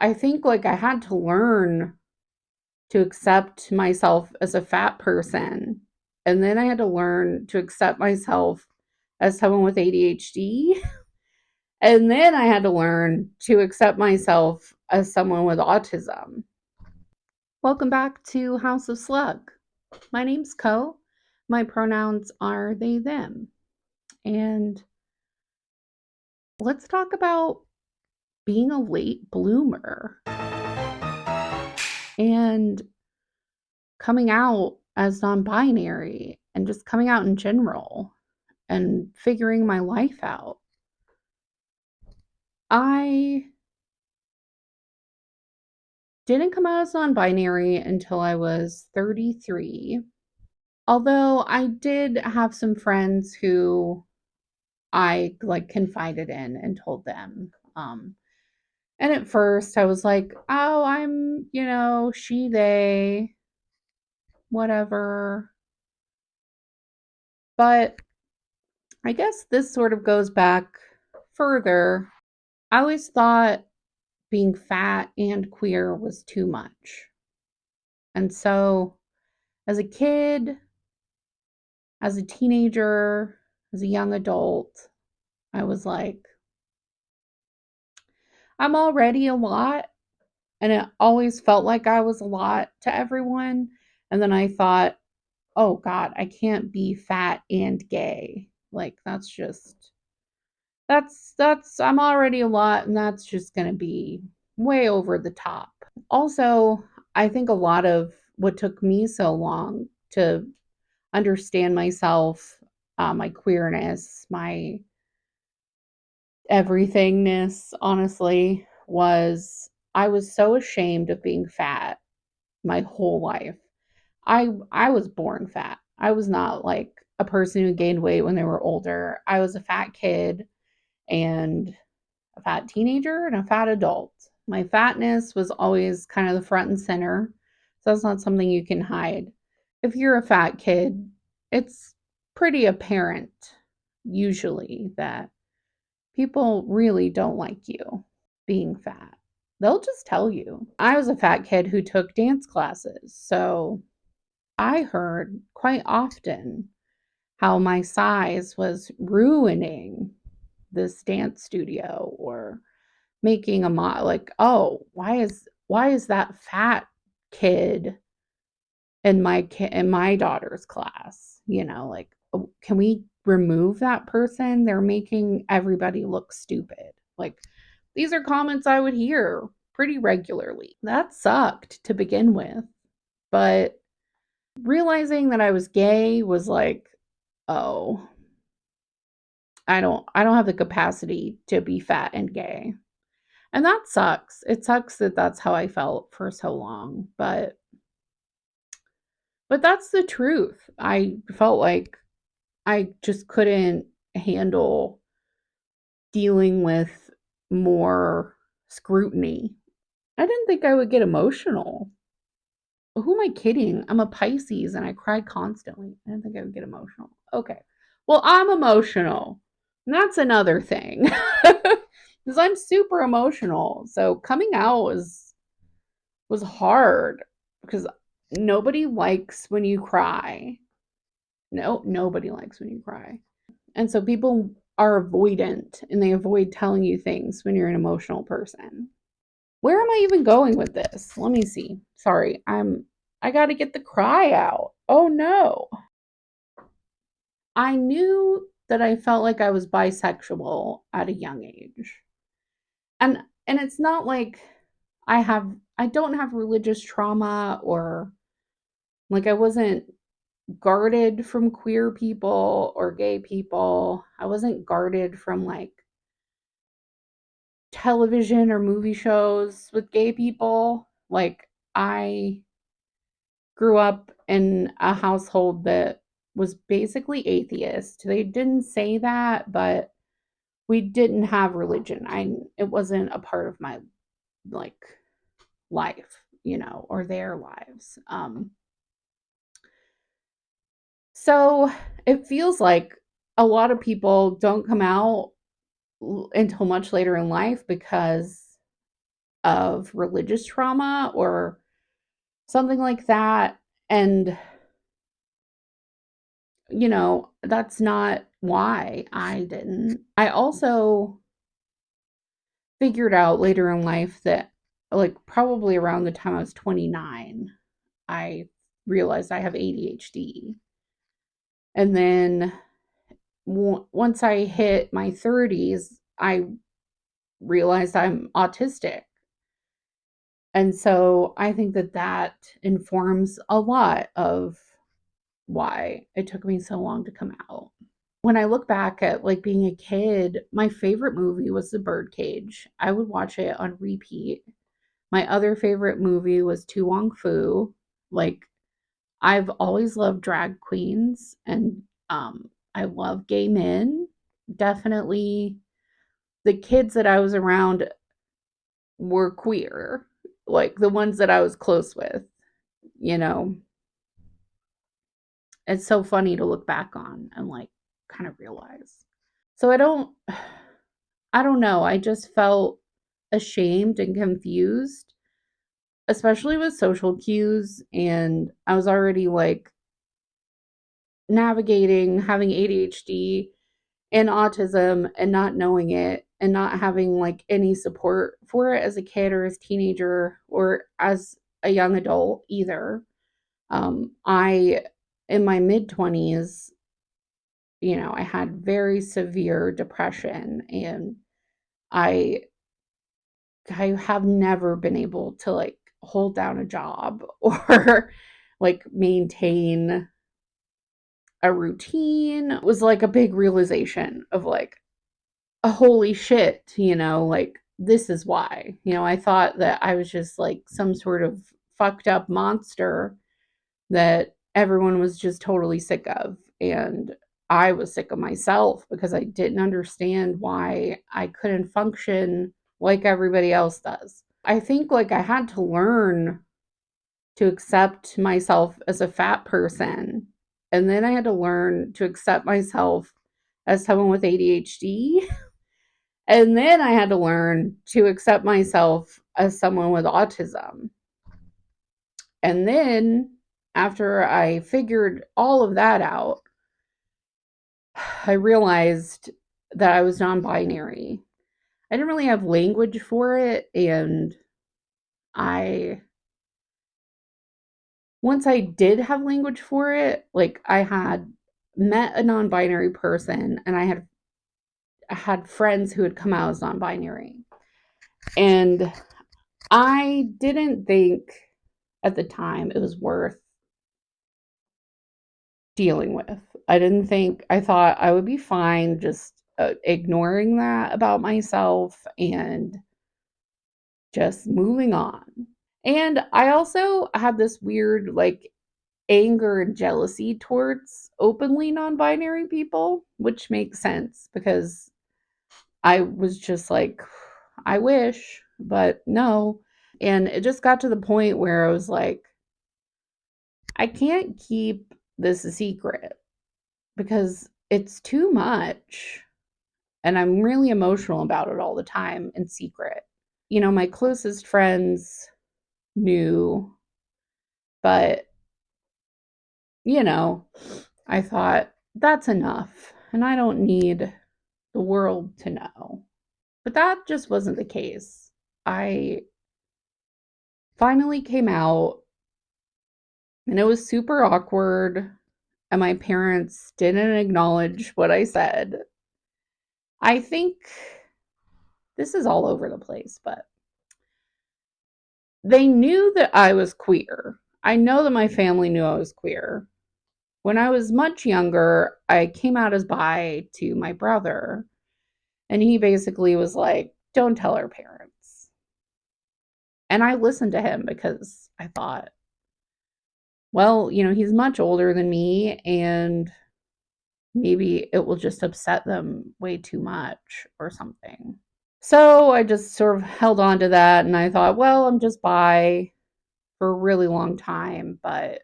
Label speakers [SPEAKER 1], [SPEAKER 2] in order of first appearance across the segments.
[SPEAKER 1] I think like I had to learn to accept myself as a fat person. And then I had to learn to accept myself as someone with ADHD. And then I had to learn to accept myself as someone with autism. Welcome back to House of Slug. My name's Co. My pronouns are they, them. And let's talk about being a late bloomer and coming out as non binary and just coming out in general and figuring my life out. I didn't come out as non binary until I was 33. Although I did have some friends who I like confided in and told them. And at first I was like, oh, I'm, she, they, whatever. But I guess this sort of goes back further. I always thought being fat and queer was too much. And so as a kid, as a teenager, as a young adult, I was like, I'm already a lot. And it always felt like I was a lot to everyone. And then I thought, oh God, I can't be fat and gay. Like that's I'm already a lot and that's just going to be way over the top. Also, I think a lot of what took me so long to understand myself, my queerness, my everythingness, honestly, was I was so ashamed of being fat my whole life. I was born fat. I was not like a person who gained weight when they were older. I was a fat kid and a fat teenager and a fat adult. My fatness was always kind of the front and center. So that's not something you can hide. If you're a fat kid, it's pretty apparent usually that people really don't like you being fat. They'll just tell you. I was a fat kid who took dance classes, so I heard quite often how my size was ruining this dance studio or making a like, oh, why is that fat kid in my daughter's class? Like, oh, can we remove that person? They're making everybody look stupid. Like, these are comments I would hear pretty regularly. That sucked to begin with, but realizing that I was gay was like, oh, I don't have the capacity to be fat and gay. And that sucks. It sucks that that's how I felt for so long, but that's the truth. I felt like I just couldn't handle dealing with more scrutiny. I didn't think I would get emotional. Who am I kidding? I'm a Pisces and I cry constantly. I didn't think I would get emotional. Okay. Well, I'm emotional. And that's another thing. Because I'm super emotional. So coming out was hard because nobody likes when you cry. No, nobody likes when you cry. And so people are avoidant and they avoid telling you things when you're an emotional person. Where am I even going with this? Let me see. Sorry, I got to get the cry out. Oh no. I knew that I felt like I was bisexual at a young age. And it's not like I don't have religious trauma or like I wasn't guarded from queer people or gay people. I wasn't guarded from like television or movie shows with gay people. Like I grew up in a household that was basically atheist. They didn't say that, but we didn't have religion. It wasn't a part of my like life, or their lives. So it feels like a lot of people don't come out until much later in life because of religious trauma or something like that. And, that's not why I didn't. I also figured out later in life that, like, probably around the time I was 29, I realized I have ADHD. And then once I hit my 30s, I realized I'm autistic. And so I think that that informs a lot of why it took me so long to come out. When I look back at like being a kid, my favorite movie was The Birdcage. I would watch it on repeat. My other favorite movie was Tu Wong Fu. Like, I've always loved drag queens, and I love gay men. Definitely the kids that I was around were queer, like the ones that I was close with, you know. It's so funny to look back on and like kind of realize. So I don't know, I just felt ashamed and confused, especially with social cues, and I was already like navigating having ADHD and autism and not knowing it and not having like any support for it as a kid or as a teenager or as a young adult either. I in my mid 20s, I had very severe depression, and I I have never been able to like hold down a job or like maintain a routine. It was like a big realization of like, holy shit, like this is why. I thought that I was just like some sort of fucked up monster that everyone was just totally sick of. And I was sick of myself because I didn't understand why I couldn't function like everybody else does. I think like I had to learn to accept myself as a fat person. And then I had to learn to accept myself as someone with ADHD. And then I had to learn to accept myself as someone with autism. And then after I figured all of that out, I realized that I was non binary. I didn't really have language for it. And I, once I did have language for it, like I had met a non binary person and I had friends who had come out as non binary. And I didn't think at the time it was worth dealing with. I thought I would be fine just ignoring that about myself and just moving on. And I also had this weird like anger and jealousy towards openly non binary people, which makes sense because I was just like, I wish, but no. And it just got to the point where I was like, I can't keep this a secret because it's too much. And I'm really emotional about it all the time in secret. My closest friends knew, but, you know, I thought that's enough and I don't need the world to know. But that just wasn't the case. I finally came out and it was super awkward, and my parents didn't acknowledge what I said. I think this is all over the place, but they knew that I was queer. I know that my family knew I was queer. When I was much younger, I came out as bi to my brother, and he basically was like, "Don't tell our parents." And I listened to him because I thought, well, he's much older than me, and maybe it will just upset them way too much or something. So I just sort of held on to that, and I thought, well, I'm just bi for a really long time. But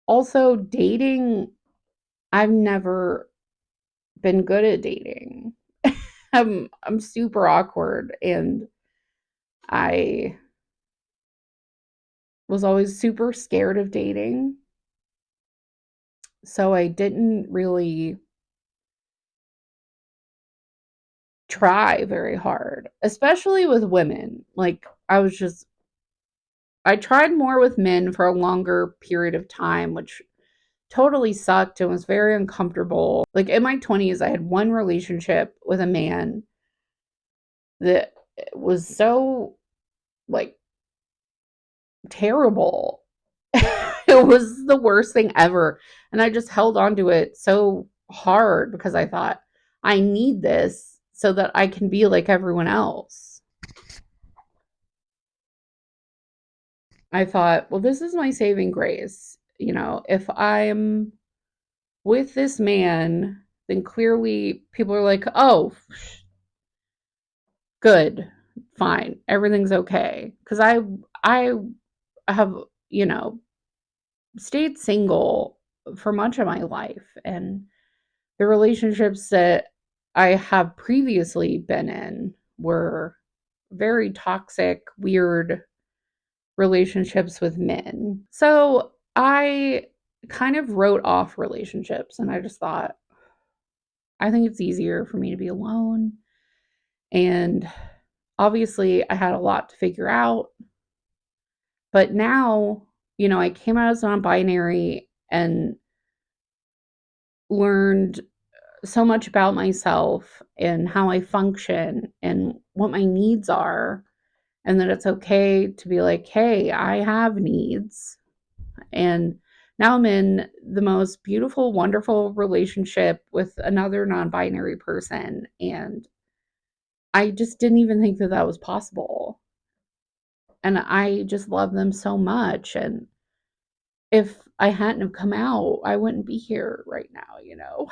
[SPEAKER 1] also dating, I've never been good at dating. I'm super awkward, and I was always super scared of dating, so I didn't really try very hard, especially with women. Like, I tried more with men for a longer period of time, which totally sucked and was very uncomfortable. Like, in my 20s, I had one relationship with a man that was so, like, terrible. It was the worst thing ever. And I just held on to it so hard because I thought, I need this so that I can be like everyone else. I thought, well, this is my saving grace. You know, if I'm with this man, then clearly people are like, oh, good, fine, everything's okay. Because I have, you know, stayed single for much of my life, and the relationships that I have previously been in were very toxic, weird relationships with men. So I kind of wrote off relationships and I just thought, I think it's easier for me to be alone. And obviously, I had a lot to figure out. But now, you know, I came out as non binary and learned so much about myself and how I function and what my needs are. And that it's okay to be like, hey, I have needs. And now I'm in the most beautiful, wonderful relationship with another non binary person. And I just didn't even think that that was possible. And I just love them so much. And if I hadn't have come out, I wouldn't be here right now, you know?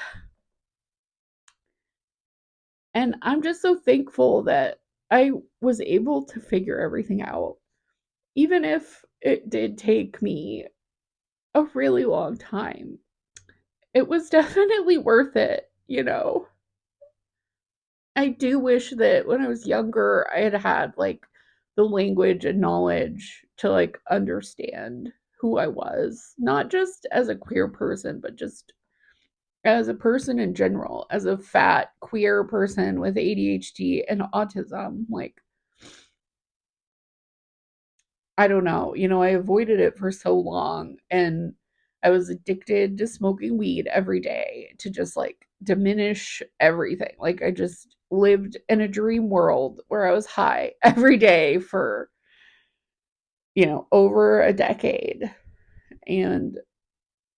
[SPEAKER 1] And I'm just so thankful that I was able to figure everything out, even if it did take me a really long time. It was definitely worth it, you know? I do wish that when I was younger, I had had like the language and knowledge to like understand who I was, not just as a queer person, but just as a person in general, as a fat queer person with ADHD and autism. Like, I don't know, you know, I avoided it for so long and I was addicted to smoking weed every day to just like diminish everything. Like, I just lived in a dream world where I was high every day for, you know, over a decade. And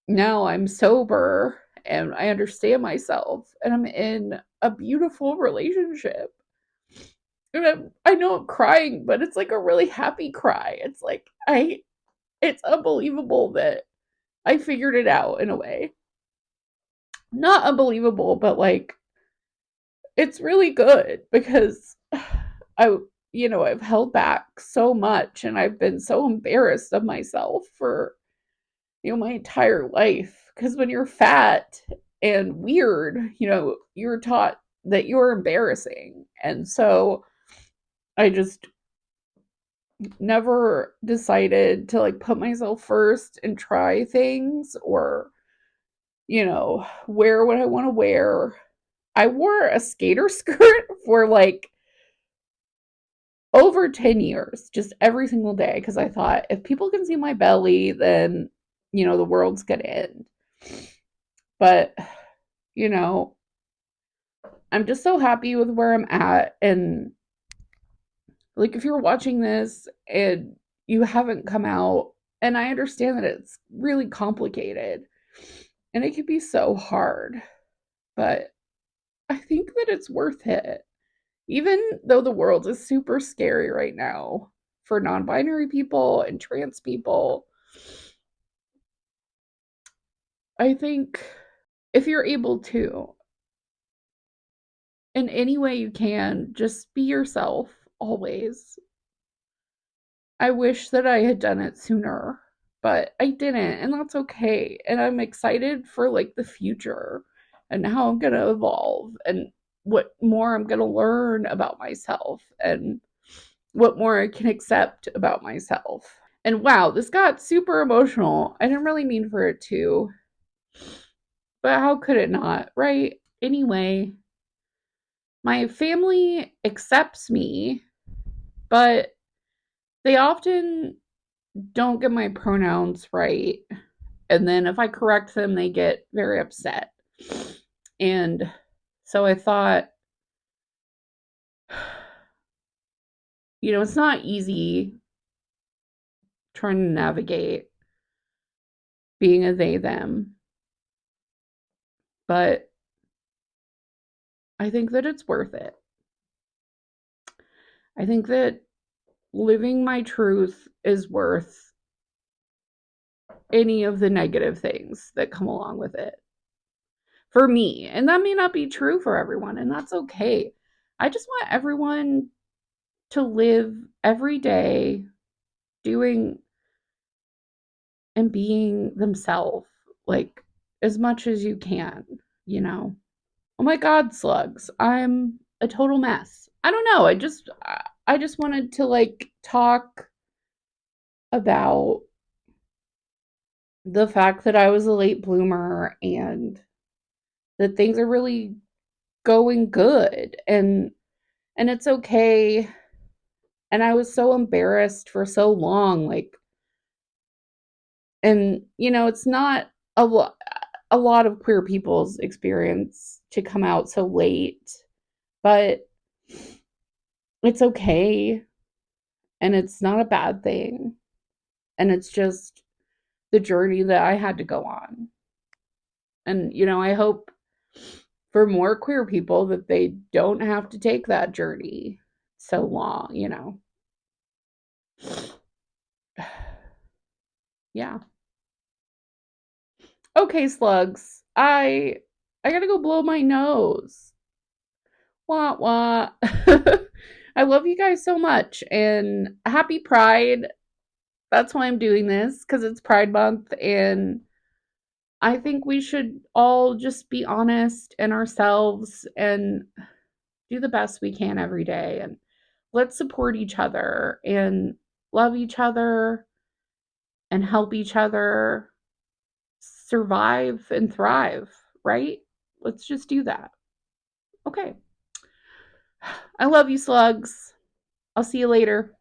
[SPEAKER 1] now I'm sober and I understand myself and I'm in a beautiful relationship. And I know I'm crying, but it's like a really happy cry. It's like it's unbelievable that I figured it out in a way. Not unbelievable, but like it's really good because I you know, I've held back so much and I've been so embarrassed of myself for, you know, my entire life. Because when you're fat and weird, you know, you're taught that you're embarrassing. And so I just never decided to like put myself first and try things or, you know, wear what I want to wear. I wore a skater skirt for like over 10 years, just every single day, because I thought if people can see my belly, then, you know, the world's gonna end. But, you know, I'm just so happy with where I'm at. And like, if you're watching this and you haven't come out, and I understand that it's really complicated and it can be so hard, but I think that it's worth it. Even though the world is super scary right now for non binary people and trans people, I think if you're able to, in any way you can, just be yourself always. I wish that I had done it sooner, but I didn't, and that's okay. And I'm excited for like the future and how I'm going to evolve and what more I'm going to learn about myself and what more I can accept about myself. And wow, this got super emotional. I didn't really mean for it to, but how could it not, right? Anyway, my family accepts me, but they often don't get my pronouns right. And then if I correct them, they get very upset. And so I thought, it's not easy trying to navigate being a they them, but I think that it's worth it. I think that living my truth is worth any of the negative things that come along with it for me. And that may not be true for everyone, and that's okay. I just want everyone to live every day doing and being themselves, like as much as you can, you know. Oh my god, Slugz, I'm a total mess. I don't know. I just wanted to like talk about the fact that I was a late bloomer and that things are really going good, and it's okay. And I was so embarrassed for so long, like, and it's not a lot of queer people's experience to come out so late, but it's okay, and it's not a bad thing, and it's just the journey that I had to go on. And I hope for more queer people that they don't have to take that journey so long. Yeah. Okay, Slugz. I gotta go blow my nose. Wah wah. I love you guys so much, and happy Pride. That's why I'm doing this, because it's Pride Month, and I think we should all just be honest and ourselves and do the best we can every day. And let's support each other and love each other and help each other survive and thrive, right? Let's just do that. Okay. I love you, Slugz. I'll see you later.